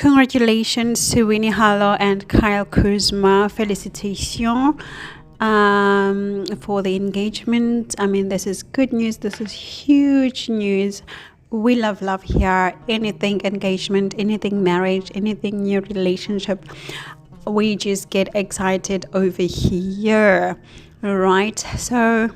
Congratulations to Winnie, Harlow and Kuzma. Felicitations for the engagement. I mean, this is good news. This is huge news. We love here. Anything engagement, anything marriage, anything new relationship, we just get excited over here, right? So,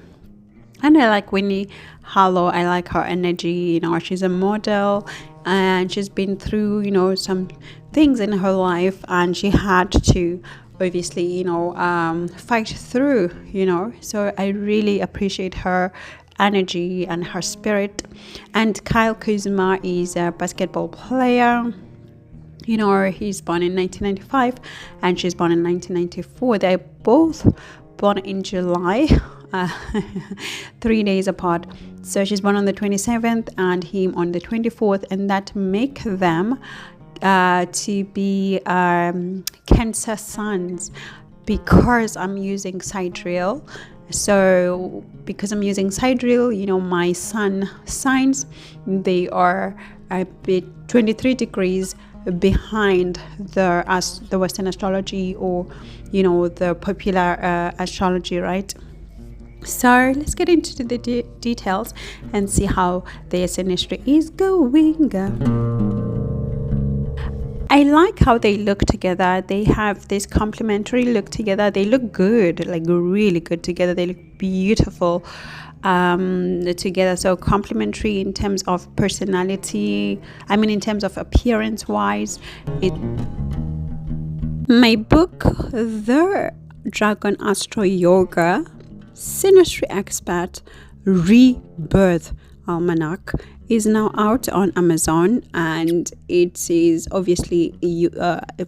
and I like Winnie Harlow. I like her energy. She's a model and she's been through, some things in her life, and she had to obviously, fight through, So I really appreciate her energy and her spirit. And Kuzma is a basketball player. He's born in 1995 and she's born in 1994. They're both born in July, 3 days apart. So she's born on the 27th and him on the 24th, and that make them to be Cancer suns, because I'm using sidereal. So because I'm using sidereal, my sun signs, they are a bit 23 degrees behind the Western astrology, or the popular astrology, right? So let's get into the details and see how the synastry is going. I like how they look together. They have this complementary look together. They look good, like really good together. They look beautiful together. So complementary in terms of personality. I mean, in terms of appearance wise. My book, The Dragon Astro Yoga Synastry Expert Rebirth Almanac, is now out on Amazon, and it is obviously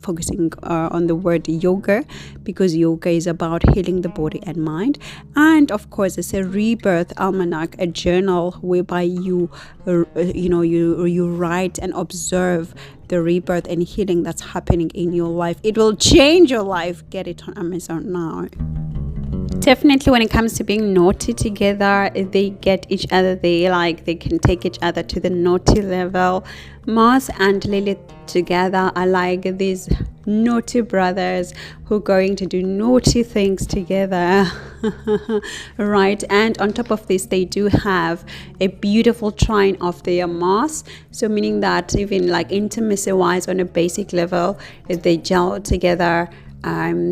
focusing on the word yoga, because yoga is about healing the body and mind. And of course, it's a rebirth almanac, a journal whereby you write and observe the rebirth and healing that's happening in your life. It will change your life. Get it on Amazon now. Definitely when it comes to being naughty together, they get each other. They can take each other to the naughty level. Mars and Lilith together are like these naughty brothers who are going to do naughty things together. Right? And on top of this, they do have a beautiful trine of their Mars, so meaning that even like intimacy wise, on a basic level, they gel together.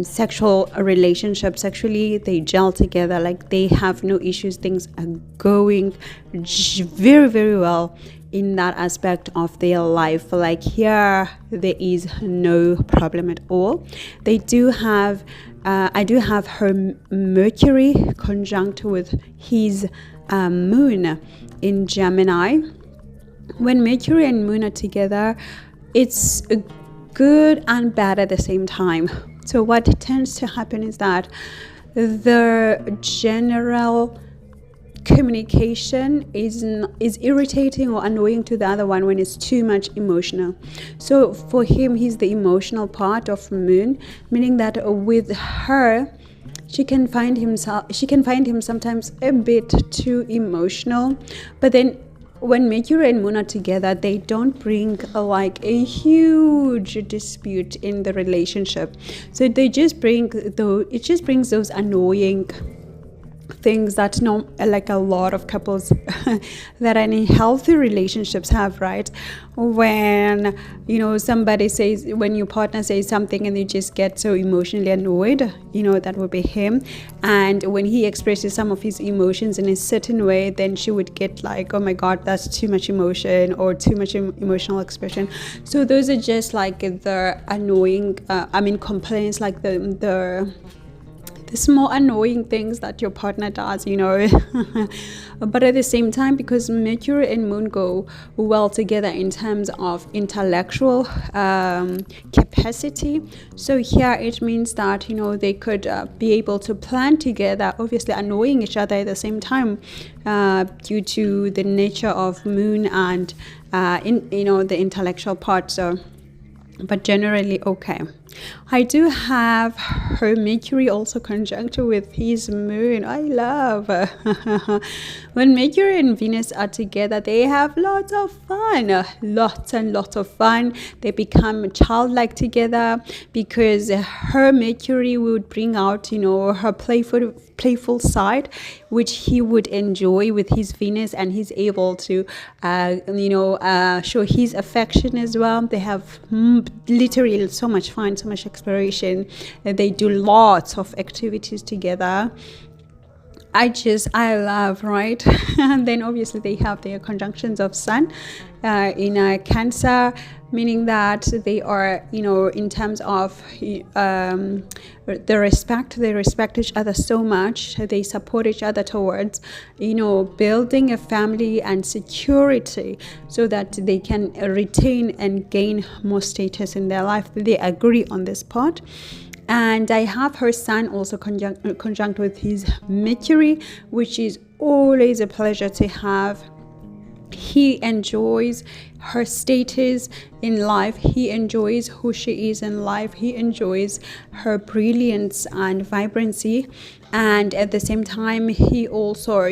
Sexual relationships, sexually they gel together, like they have no issues. Things are going very, very well in that aspect of their life. Like here, there is no problem at all. They do have I do have her Mercury conjunct with his moon in Gemini. When Mercury and moon are together, it's good and bad at the same time. So what tends to happen is that the general communication is irritating or annoying to the other one when it's too much emotional. So for him, he's the emotional part of moon, meaning that with her, she can find him sometimes a bit too emotional. But then when Mercury and Moon are together, they don't bring like a huge dispute in the relationship. So they just it just brings those annoying things that like a lot of couples that are in healthy relationships have, right? When somebody says, when your partner says something and you just get so emotionally annoyed, that would be him. And when he expresses some of his emotions in a certain way, then she would get like, oh my god, that's too much emotion, or too much emotional expression. So those are just like the annoying complaints, like the small annoying things that your partner does, but at the same time, because Mercury and Moon go well together in terms of intellectual capacity, so here it means that they could be able to plan together, obviously annoying each other at the same time, due to the nature of Moon and the intellectual part. So but generally okay. I do have her Mercury also conjunct with his moon. I love when Mercury and Venus are together, they have lots of fun, lots and lots of fun. They become childlike together because her Mercury would bring out, her playful side, which he would enjoy with his Venus, and he's able to show his affection as well. They have literally so much fun, so much exploration. They do lots of activities together. I love, right? And then obviously they have their conjunctions of Sun in Cancer, meaning that they are, in terms of the respect, they respect each other so much. They support each other towards, building a family and security so that they can retain and gain more status in their life. They agree on this part. And I have her Sun also conjunct with his Mercury, which is always a pleasure to have. He enjoys her status in life. He enjoys who she is in life. He enjoys her brilliance and vibrancy. And at the same time, he also,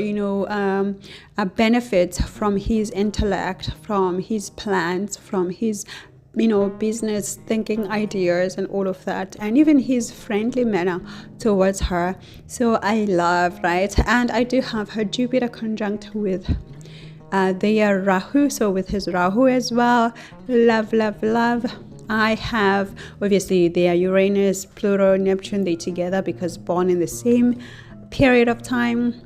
benefits from his intellect, from his plans, from his business thinking ideas and all of that, and even his friendly manner towards her. So I love, right? And I do have her Jupiter conjunct with their Rahu, so with his Rahu as well. Love, love, love. I have obviously their Uranus, Pluto, Neptune, they together because born in the same period of time.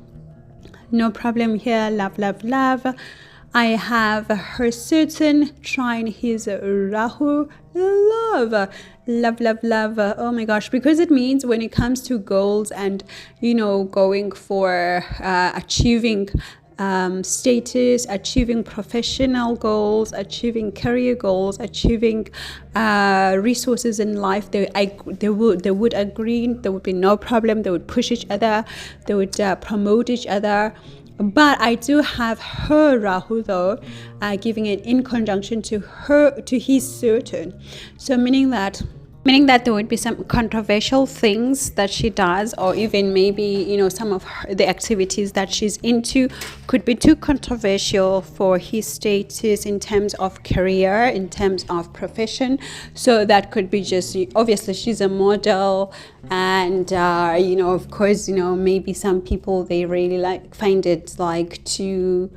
No problem here. Love, love, love. I have her Saturn trine his Rahu. Love, love, love, love. Oh my gosh, because it means when it comes to goals and going for achieving status, achieving professional goals, achieving career goals, achieving resources in life, they would agree. There would be no problem. They would push each other. They would promote each other. But I do have her Rahu though, giving it in conjunction to his Saturn. So meaning that there would be some controversial things that she does, or even maybe some of the activities that she's into could be too controversial for his status in terms of career, in terms of profession. So that could be just, obviously she's a model, and of course maybe some people, they really find it too,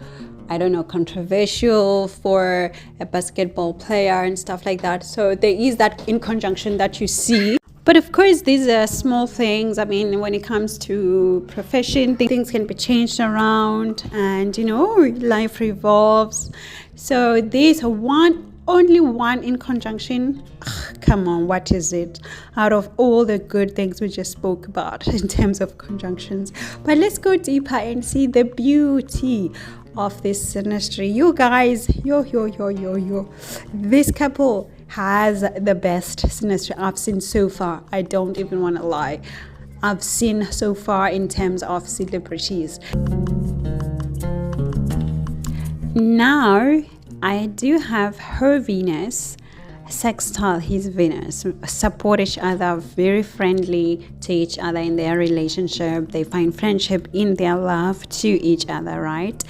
I don't know, controversial for a basketball player and stuff like that. So there is that in conjunction that you see. But of course, these are small things. I mean, when it comes to profession, things can be changed around, and life revolves. So there's only one in conjunction. Come on, what is it out of all the good things we just spoke about in terms of conjunctions? But let's go deeper and see the beauty of this synastry. You guys, this couple has the best synastry I've seen so far. I don't even want to lie. I've seen so far in terms of celebrities. Now I do have her Venus sextile his Venus, support each other, very friendly to each other in their relationship. They find friendship in their love to each other, right?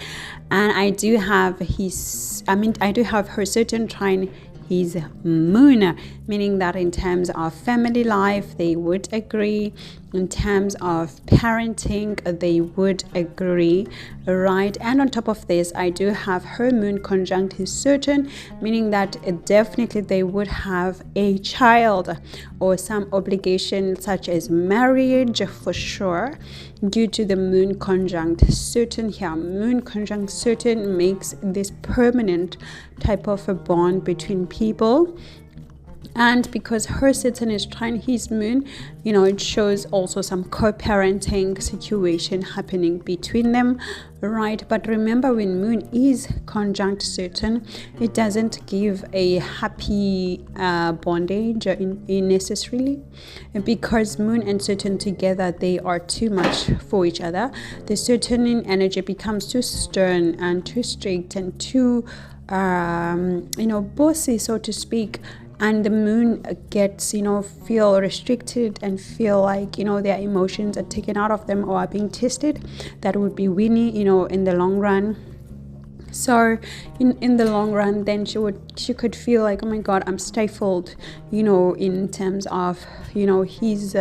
And I do have her Saturn trine his moon, meaning that in terms of family life, they would agree. In terms of parenting, they would agree, right? And on top of this, I do have her moon conjunct his Saturn, meaning that definitely they would have a child or some obligation such as marriage for sure, due to the moon conjunct Saturn here. Moon conjunct Saturn makes this permanent type of a bond between people. And because her Saturn is trine his moon, it shows also some co-parenting situation happening between them, right? But remember, when moon is conjunct Saturn, it doesn't give a happy bondage necessarily, because moon and Saturn together, they are too much for each other. The Saturnian energy becomes too stern and too strict and too bossy, so to speak. and the moon gets, feel restricted and feel like, their emotions are taken out of them or are being tested, that would be Winnie, in the long run. So in the long run, then she could feel like, oh my god, I'm stifled, in terms of, his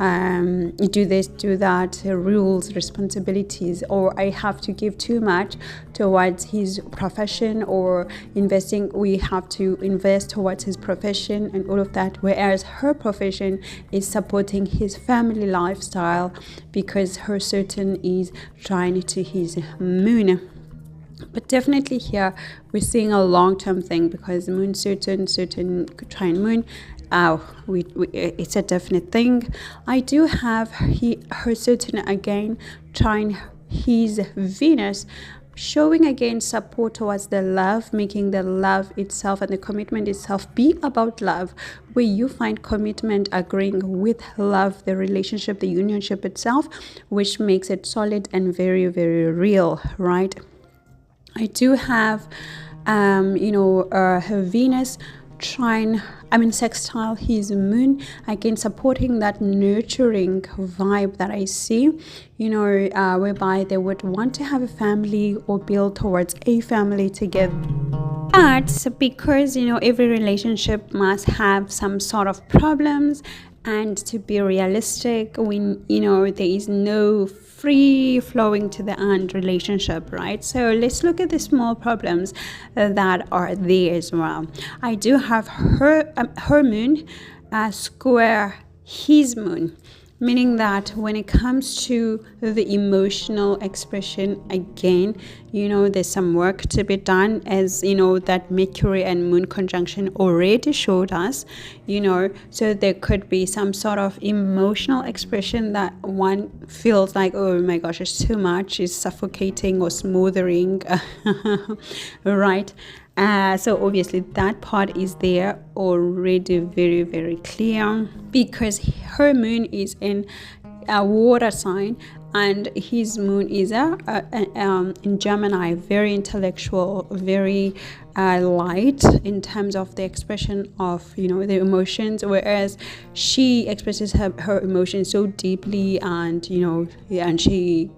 do this, do that, rules, responsibilities, or I have to give too much towards his profession, or we have to invest towards his profession and all of that, whereas her profession is supporting his family lifestyle, because her Saturn is trine to his moon. But definitely here we're seeing a long-term thing, because moon Saturn trine moon, it's a definite thing. I do have her Saturn again trine his Venus, showing again support towards the love, making the love itself and the commitment itself be about love, where you find commitment agreeing with love, the relationship, the unionship itself, which makes it solid and very, very real, right? I do have, her Venus sextile his moon, again supporting that nurturing vibe that I see, whereby they would want to have a family or build towards a family together. But because, every relationship must have some sort of problems, and to be realistic, when, there is no free flowing to the end relationship, right? So let's look at the small problems that are there as well. I do have her moon square his moon, meaning that when it comes to the emotional expression, again, there's some work to be done, as that Mercury and moon conjunction already showed us, so there could be some sort of emotional expression that one feels like, oh my gosh, it's too much, it's suffocating or smothering, right? So obviously that part is there already, very, very clear, because her moon is in a water sign and his moon is in Gemini, very intellectual, very light in terms of the expression of the emotions, whereas she expresses her emotions so deeply, and she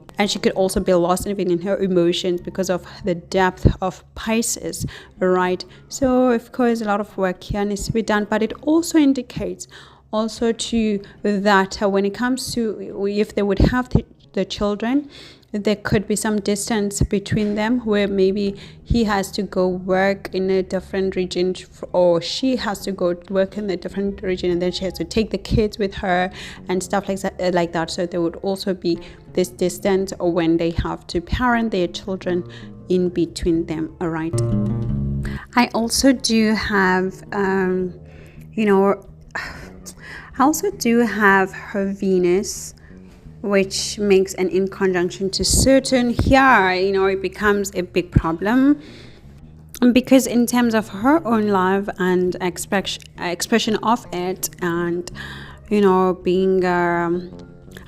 could also be lost even in her emotions because of the depth of Pisces, right? So of course a lot of work here needs to be done, but it also indicates also to that when it comes to if they would have the children, there could be some distance between them, where maybe he has to go work in a different region, or she has to go work in a different region, and then she has to take the kids with her and stuff like that. So there would also be this distance when they have to parent their children in between them. All right. I also do have her Venus, which makes an in conjunction to Saturn. Here, it becomes a big problem, because in terms of her own love and expression of it, and being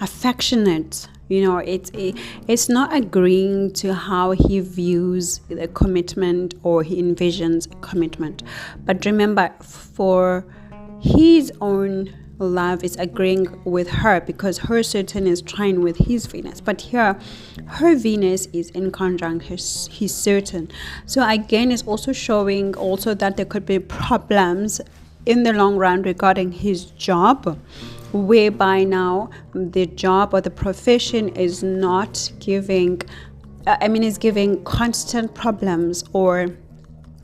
affectionate, it's not agreeing to how he views the commitment, or he envisions commitment. But remember, for his own love is agreeing with her, because her Saturn is trine with his Venus, but here her Venus is in conjunct his Saturn. So again, it's also showing also that there could be problems in the long run regarding his job, whereby now the job or the profession is not giving is giving constant problems or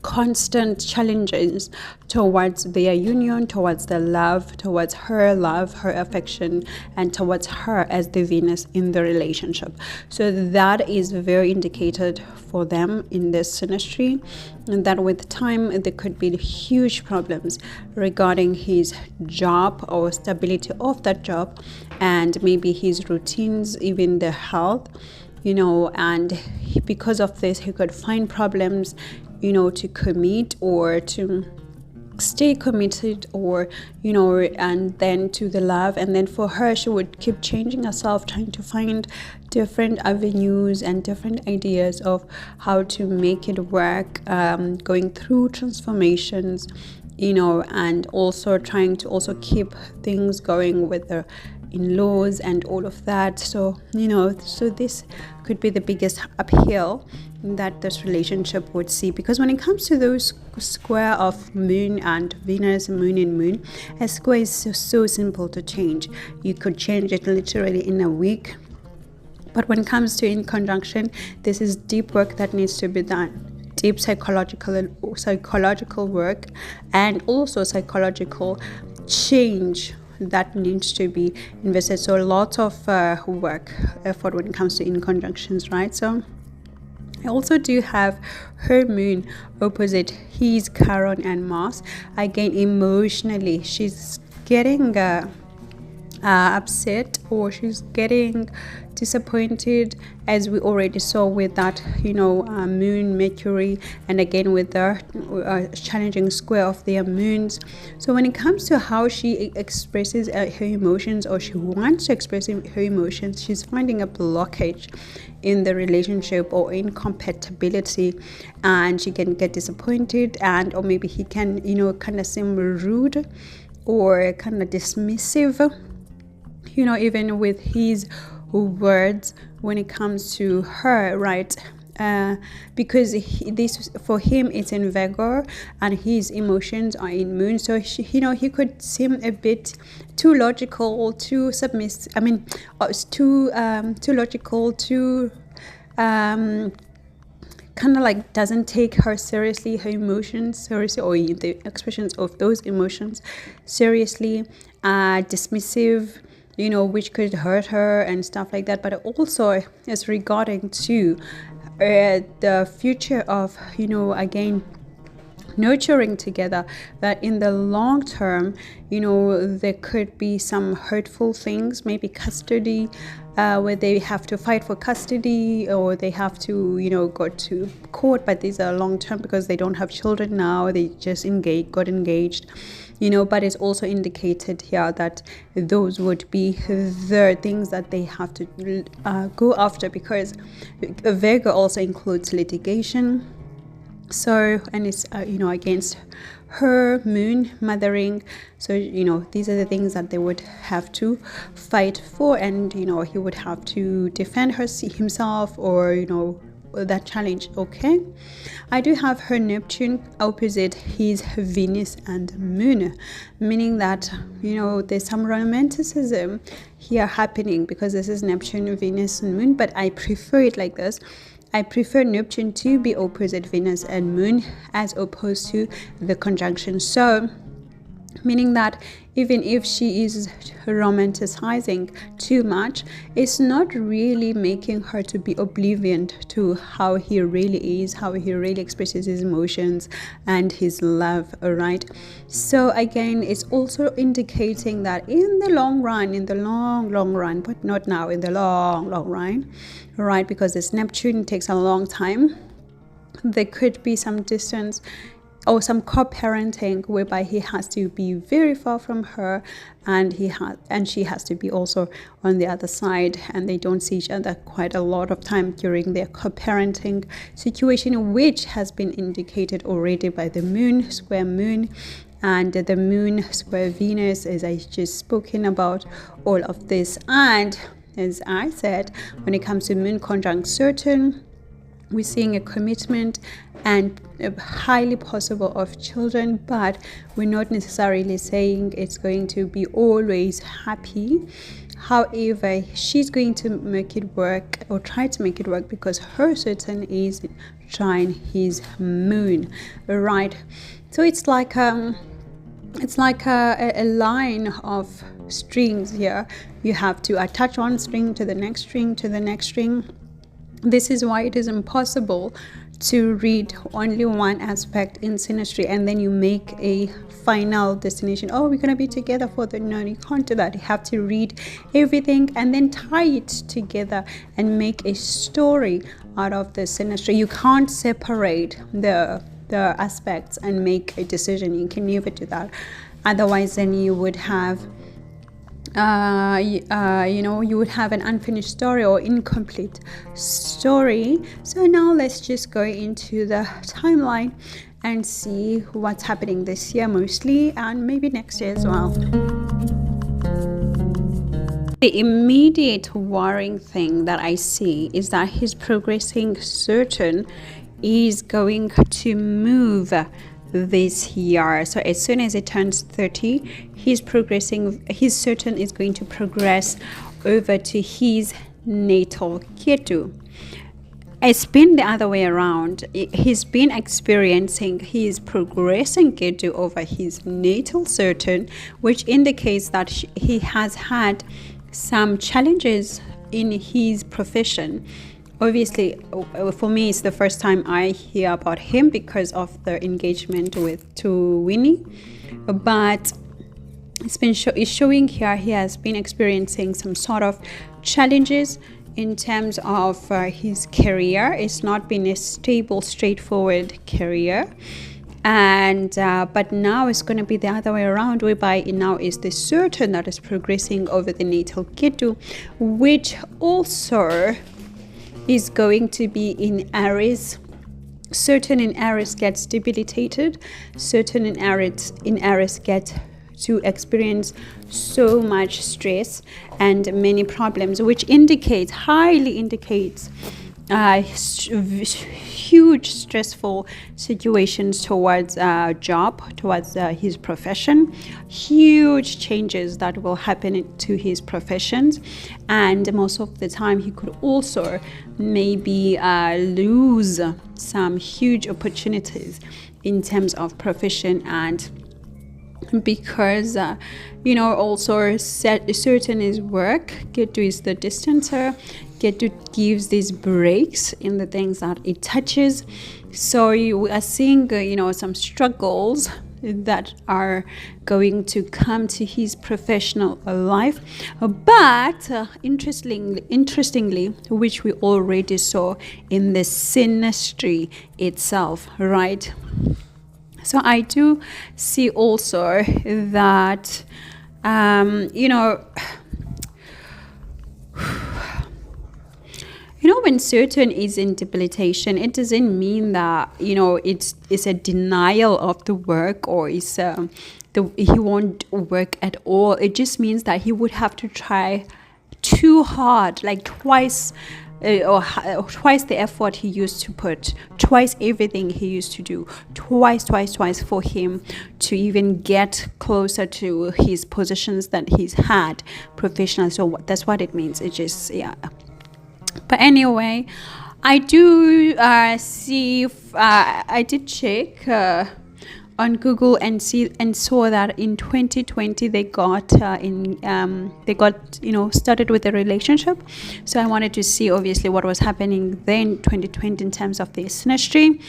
constant challenges towards their union, towards the love, towards her love, her affection, and towards her as the Venus in the relationship. So that is very indicated for them in this synastry, and that with time there could be huge problems regarding his job or stability of that job, and maybe his routines, even the health, and because of this he could find problems to commit or to stay committed, or and then to the love. And then for her, she would keep changing herself, trying to find different avenues and different ideas of how to make it work, going through transformations, and also trying to also keep things going with the in-laws and all of that. So so this could be the biggest uphill that this relationship would see, because when it comes to those square of moon and Venus, moon and moon, a square is so simple to change. You could change it literally in a week. But when it comes to in conjunction, this is deep work that needs to be done. Deep psychological work, and also psychological change that needs to be invested. So lots of work, effort when it comes to in conjunctions, right? So I also do have her moon opposite his Chiron and Mars. Again, emotionally, she's getting upset, or she's getting disappointed, as we already saw with that moon Mercury, and again with the challenging square of their moons. So when it comes to how she expresses her emotions, or she wants to express her emotions, she's finding a blockage in the relationship or incompatibility, and she can get disappointed, and or maybe he can kind of seem rude or kind of dismissive, even with his words when it comes to her, right? Because this for him it's in Virgo and his emotions are in Moon, so he could seem a bit too logical, too submissive. Too logical, too kind of like doesn't take her seriously, her emotions seriously, or the expressions of those emotions seriously, dismissive, which could hurt her and stuff like that. But also is regarding to the future of, again, nurturing together, that in the long term, there could be some hurtful things, maybe custody, where they have to fight for custody, or they have to, go to court, but these are long term because they don't have children now, they just got engaged. But it's also indicated here that those would be the things that they have to go after, because Virgo also includes litigation. So, and it's, against her moon mothering. So, these are the things that they would have to fight for, and, he would have to defend himself, or, that challenge. Okay, I do have her Neptune opposite his Venus and Moon, meaning that there's some romanticism here happening, because this is Neptune, Venus and Moon. But I prefer it like this. I prefer Neptune to be opposite Venus and Moon, as opposed to the conjunction. So meaning that even if she is romanticizing too much, it's not really making her to be oblivious to how he really is, how he really expresses his emotions and his love. All right, so again, it's also indicating that in the long run, but not now, in the long run, right? Because this Neptune takes a long time. There could be some distance or some co-parenting, whereby he has to be very far from her, and she has to be also on the other side, and they don't see each other quite a lot of time during their co-parenting situation, which has been indicated already by the moon square moon and the moon square Venus, as I just spoken about all of this. And as I said, when it comes to moon conjunct Saturn, we're seeing a commitment and highly possible of children, but we're not necessarily saying it's going to be always happy. However, she's going to make it work, or try to make it work, because her Saturn is trying his moon, right? So it's like a line of strings here. You have to attach one string to the next string to the next string. This is why it is impossible to read only one aspect in synastry and then you make a final destination. Oh, we're going to be together for the... No, you can't do that. You have to read everything and then tie it together and make a story out of the synastry. You can't separate the aspects and make a decision. You can never do that. Otherwise, then you would have you would have an unfinished story or incomplete story. So now let's just go into the timeline and see what's happening this year mostly, and maybe next year as well. The immediate worrying thing that I see is that he's progressing. Saturn is going to move this year. So as soon as it turns 30, he's progressing. His Saturn is going to progress over to his natal Ketu. It's been the other way around. He's been experiencing his progressing Ketu over his natal Saturn, which indicates that he has had some challenges in his profession. Obviously, for me, it's the first time I hear about him because of the engagement to Winnie. But it's showing here he has been experiencing some sort of challenges in terms of his career. It's not been a stable, straightforward career. And but now it's going to be the other way around, whereby now is the Saturn that is progressing over the natal Ketu, which also is going to be in Aries. Saturn in Aries gets debilitated. Saturn in Aries gets to experience so much stress and many problems, which highly indicates huge stressful situations towards job, towards his profession, huge changes that will happen to his professions, and most of the time he could also maybe lose some huge opportunities in terms of profession. And because also certain is work, Ketu is the distancer. Ketu gives these breaks in the things that it touches. So you are seeing some struggles that are going to come to his professional life. But interestingly, which we already saw in the synastry itself, right? So I do see also that when Saturn is in debilitation, it doesn't mean that it's a denial of the work, or he won't work at all. It just means that he would have to try too hard, like twice the effort he used to put, twice everything he used to do, twice for him to even get closer to his positions that he's had professional. So that's what it means. It just But anyway, I do see. I did check on Google and saw that in 2020 they got started with a relationship. So I wanted to see obviously what was happening then 2020 in terms of the synastry.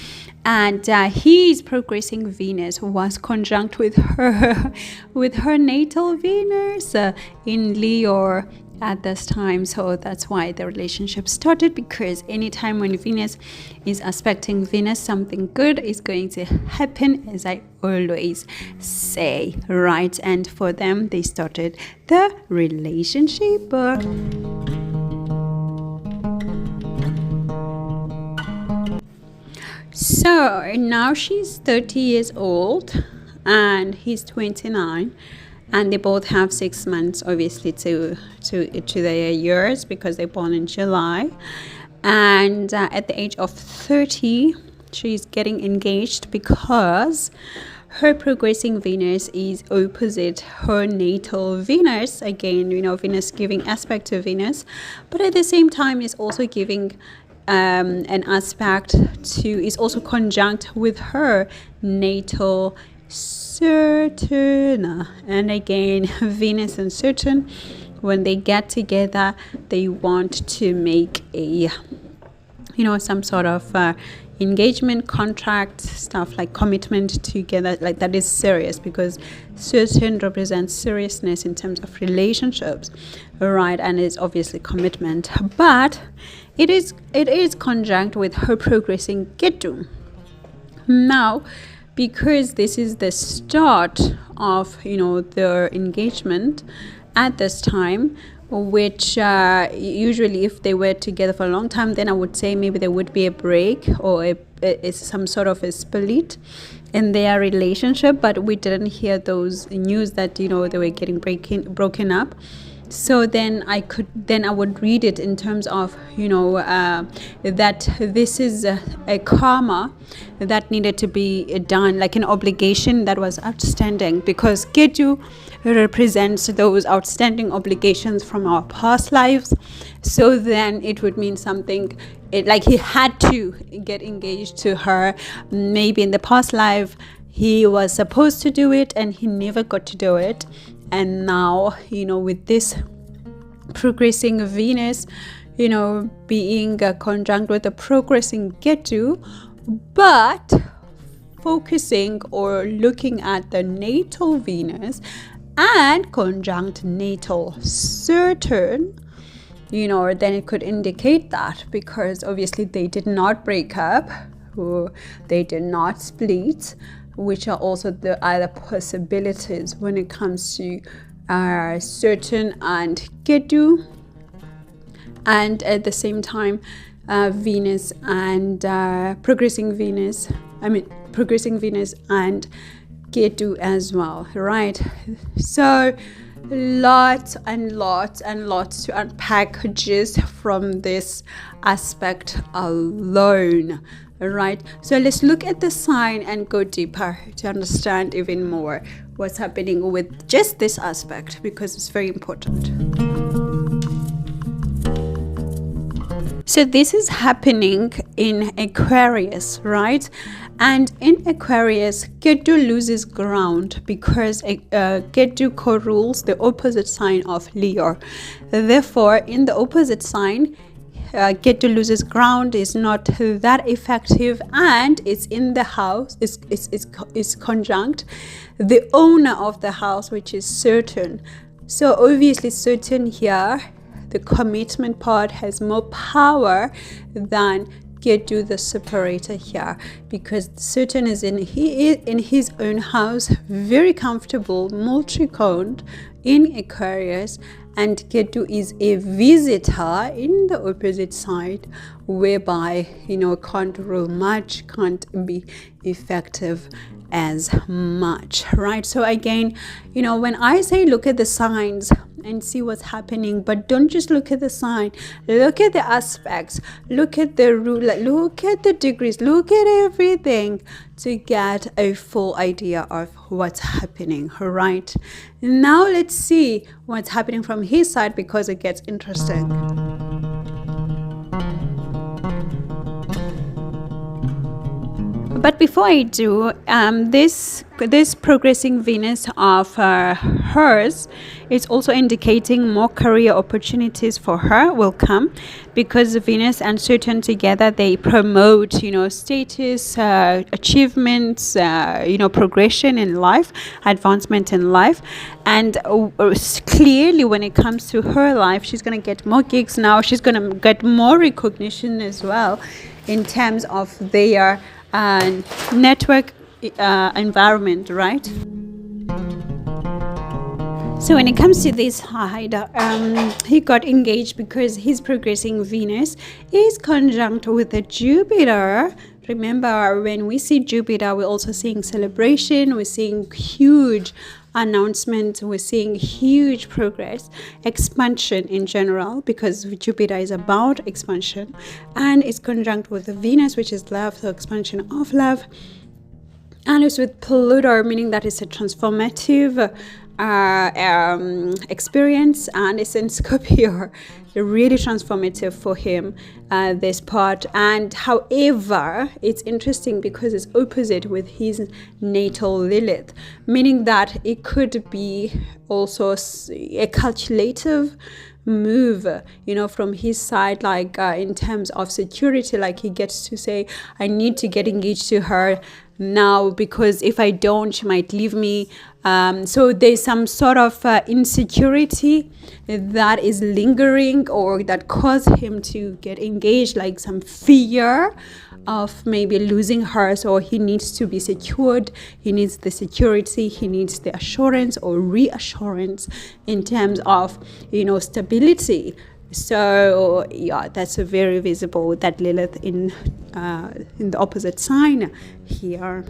And his progressing Venus was conjunct with her natal Venus in Leo at this time. So that's why the relationship started, because anytime when Venus is aspecting Venus, something good is going to happen, as I always say, right? And for them, they started the relationship. So now she's 30 years old and he's 29. And they both have 6 months, obviously, to their years, because they're born in July. And at the age of 30, she's getting engaged because her progressing Venus is opposite her natal Venus. Again, Venus giving aspect to Venus, but at the same time is also giving an aspect is also conjunct with her natal Saturn. And again, Venus and Saturn, when they get together, they want to make a some sort of engagement, contract, stuff like commitment together, like that is serious, because Saturn represents seriousness in terms of relationships, right? And it's obviously commitment, but it is conjunct with her progressing Ketu. Now, because this is the start of their engagement at this time, which usually if they were together for a long time, then I would say maybe there would be a break or is some sort of a split in their relationship, but we didn't hear those news that they were getting broken up. So then I would read it in terms of that this is a karma that needed to be done, like an obligation that was outstanding, because Ketu represents those outstanding obligations from our past lives. So then it would mean something, like he had to get engaged to her. Maybe in the past life he was supposed to do it and he never got to do it. And now, with this progressing Venus, being conjunct with a progressing Ketu, but focusing or looking at the natal Venus and conjunct natal Saturn, then it could indicate that, because obviously they did not break up, or they did not split, which are also the other possibilities when it comes to Saturn and Ketu. And at the same time, Venus and progressing Venus and Ketu as well, right? So lots and lots and lots to unpack just from this aspect alone, right? So let's look at the sign and go deeper to understand even more what's happening with just this aspect, because it's very important. So this is happening in Aquarius, right? And in Aquarius, Ketu loses ground because Ketu co-rules the opposite sign of Leo. Therefore, in the opposite sign, Ketu loses ground, is not that effective, and it's in the house, is conjunct the owner of the house, which is Saturn. So obviously Saturn here, the commitment part, has more power than Ketu, the separator here, because Saturn is in his own house, very comfortable, multi-coned in Aquarius, and Ketu is a visitor in the opposite side, whereby can't rule much, can't be effective as much, right? So again, when I say look at the signs and see what's happening, but don't just look at the sign, look at the aspects, look at the ruler, look at the degrees, look at everything to get a full idea of what's happening, right? Now let's see what's happening from his side, because it gets interesting. But before I do, this progressing Venus of hers is also indicating more career opportunities for her will come, because Venus and Saturn together, they promote status, achievements, progression in life, advancement in life. And clearly when it comes to her life, she's going to get more gigs now, she's going to get more recognition as well in terms of their network environment, right? So when it comes to this he got engaged because his progressing Venus is conjunct with the Jupiter. Remember, when we see Jupiter, we're also seeing celebration, we're seeing huge announcement, we're seeing huge progress, expansion in general, because Jupiter is about expansion, and it's conjunct with the Venus, which is love, so expansion of love. And it's with Pluto, meaning that it's a transformative experience, and it's in Scorpio, really transformative for him, this part. And however, it's interesting because it's opposite with his natal Lilith, meaning that it could be also a calculative move, from his side, like in terms of security, like he gets to say, I need to get engaged to her now, because if I don't, she might leave me. So there's some sort of insecurity that is lingering, or that caused him to get engaged, like some fear of maybe losing her. So he needs to be secured, he needs the security, he needs the assurance or reassurance in terms of stability. So yeah, that's a very visible, that Lilith in the opposite sign here.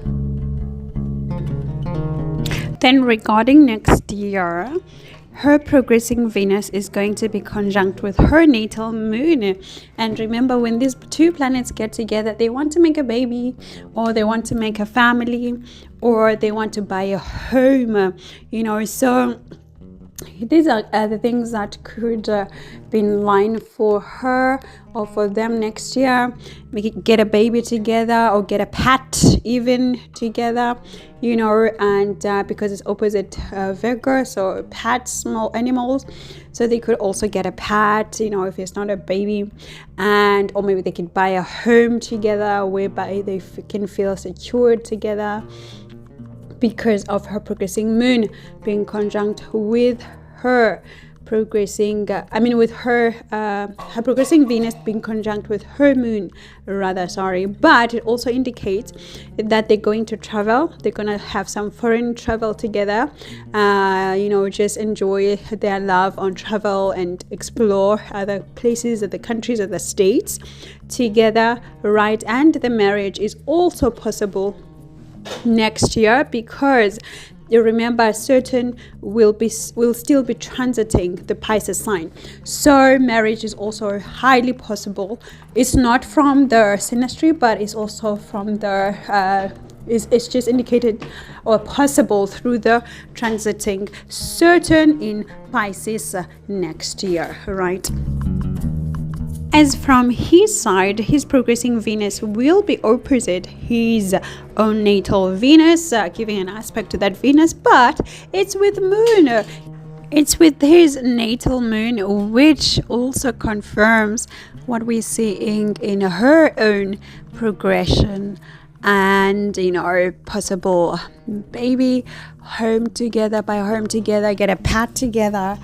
Then regarding next year, her progressing Venus is going to be conjunct with her natal moon. And remember, when these two planets get together, they want to make a baby, or they want to make a family, or they want to buy a home, so these are the things that could be in line for her or for them next year. Get a baby together, or get a pet even together, and because it's opposite Virgo, so pets, small animals, so they could also get a pet, if it's not a baby, and or maybe they could buy a home together whereby they can feel secured together, because of her progressing moon being conjunct with her progressing her progressing Venus being conjunct with her moon, but it also indicates that they're going to travel. They're going to have some foreign travel together, just enjoy their love on travel and explore other places, other countries, other states together, right? And the marriage is also possible next year, because you remember Saturn will still be transiting the Pisces sign, so marriage is also highly possible. It's not from the synastry, but it's also from the it's just indicated or possible through the transiting Saturn in Pisces next year, right? As from his side, his progressing Venus will be opposite his own natal Venus, giving an aspect to that Venus, but it's with moon. It's with his natal moon, which also confirms what we're seeing in her own progression. And possible baby, home together, buy a home together, get a pet together,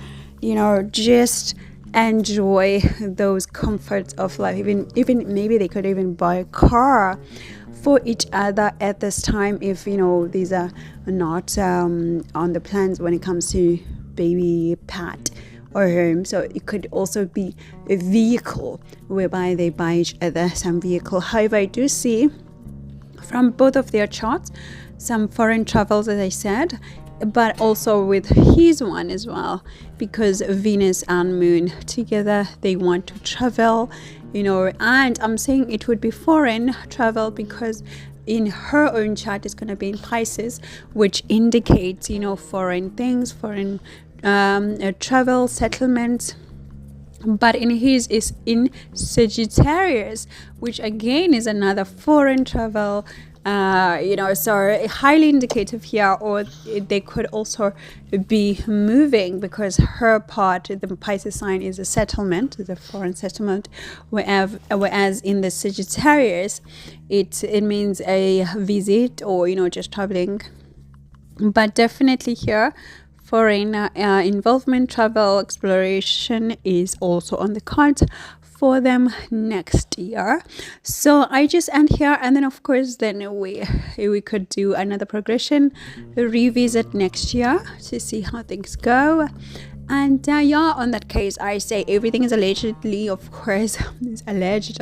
just enjoy those comforts of life. Even maybe they could even buy a car for each other at this time, if these are not on the plans when it comes to baby, pet, or home. So it could also be a vehicle whereby they buy each other some vehicle. However, I do see from both of their charts some foreign travels, as I said, but also with his one as well, because Venus and Moon together, they want to travel, and I'm saying it would be foreign travel because in her own chart is going to be in Pisces, which indicates foreign things, foreign travel, settlements. But in his is in Sagittarius, which again is another foreign travel, so highly indicative here. Or they could also be moving, because her part, the Pisces sign, is a settlement, is a foreign settlement, whereas in the Sagittarius, it means a visit or just traveling. But definitely here, foreign involvement, travel, exploration is also on the cards for them next year. So I just end here, and then of course then we could do another progression, revisit next year to see how things go. And on that case, I say everything is allegedly, of course, is alleged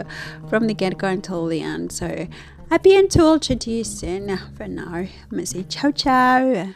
from the get-go until the end. So happy and tool, chat to you soon. For now, I'm gonna say ciao ciao.